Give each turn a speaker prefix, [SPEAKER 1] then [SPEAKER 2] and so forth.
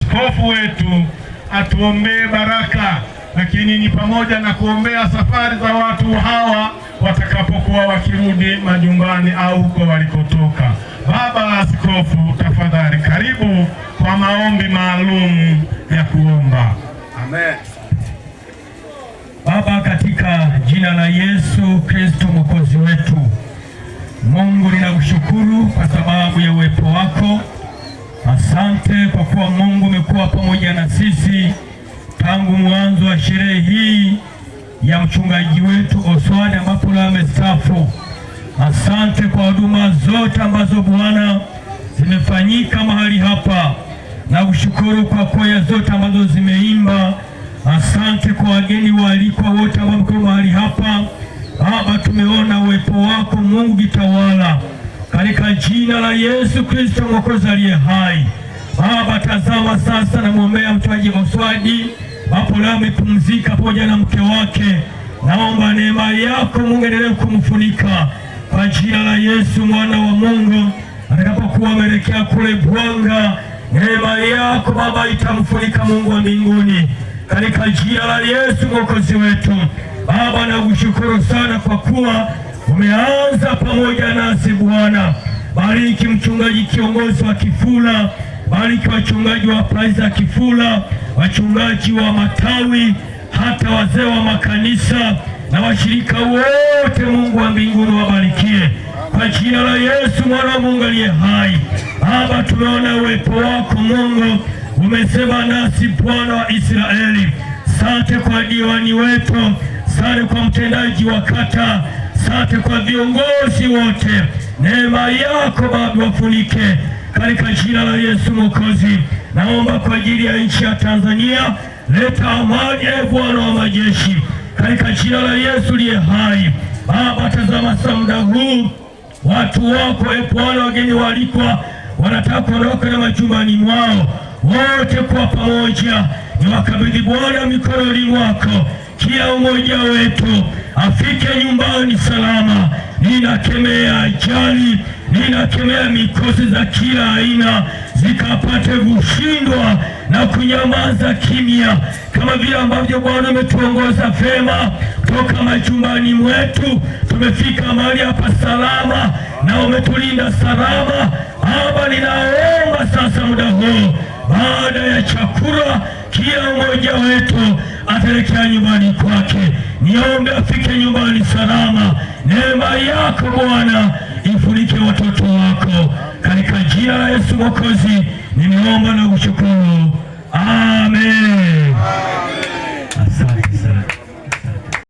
[SPEAKER 1] askofu wetu atuombee baraka, lakini ni pamoja na kuombea safari za watu hawa watakapokuwa wakirudi majumbani au huko walikotoka. Baba Askofu, tafadhali karibu kwa maombi maalum ya kuomba.
[SPEAKER 2] Amen.
[SPEAKER 3] Baba, katika jina la Yesu Kristo Mwokozi wetu, Mungu ninakushukuru kwa sababu ya uwepo wako. Asante kwa kuwa Mungu umekuwa pamoja na sisi tangu mwanzo wa sherehe hii ya mchungaji wetu Oswald ambapo leo amestaafu. Asante kwa huduma zote ambazo Bwana zimefanyika mahali hapa, na kushukuru kwa kwaya zote ambazo zimeimba. Asante kwa wageni waalikwa wote ambao mko mahali hapa. Baba, tumeona uwepo wako Mungu kitawala katika jina la Yesu Kristo Mwokozi aliye hai. Baba, tazama sasa na muombea mchungaji Oswald hapo leo amepumzika pamoja na mke wake. Naomba neema yako Mungu endelee kumfunika kwa jina la Yesu mwana wa Mungu. Atakapokuwa ameelekea kule Bwanga, neema yako Baba itamfunika Mungu wa mbinguni katika jina la Yesu Mwokozi wetu. Baba, nakushukuru sana kwa kuwa umeanza pamoja nasi Bwana. Bariki mchungaji kiongozi wa Kifula, bariki wachungaji wa Praiza Kifula, wachungaji wa matawi, hata wazee wa makanisa na washirika wote. Mungu wa mbinguni wabarikie kwa jina la Yesu mwana wa Mungu aliye hai. Baba, tumeona uwepo wako Mungu, umesema nasi Bwana wa Israeli. Asante kwa diwani wetu, asante kwa mtendaji wa kata, asante kwa viongozi wote. Neema yako Baba wafunike katika jina la Yesu Mwokozi. Naomba kwa ajili ya nchi ya Tanzania, leta amani Bwana wa majeshi katika jina la Yesu liye hai. Baba, tazama sasa muda huu watu wako Bwana, wageni walikwa wanataka kuondoka na majumbani mwao, wote kwa pamoja ni wakabidhi Bwana mikononi mwako. Kila mmoja wetu afike nyumbani salama. Ninakemea ajali, ninakemea mikosi za kila aina zikapate kushindwa na kunyamaza kimya, kama vile ambavyo Bwana umetuongoza vema toka majumbani mwetu. Tumefika mahali hapa salama na umetulinda salama. Baba, ninaomba sasa muda huu baada ya chakula kila mmoja wetu ataelekea nyumbani kwake. Niombe afike nyumbani salama. Neema yako Bwana ifunike watoto wako katika jina la Yesu Mwokozi. Nimeomba na kushukuru.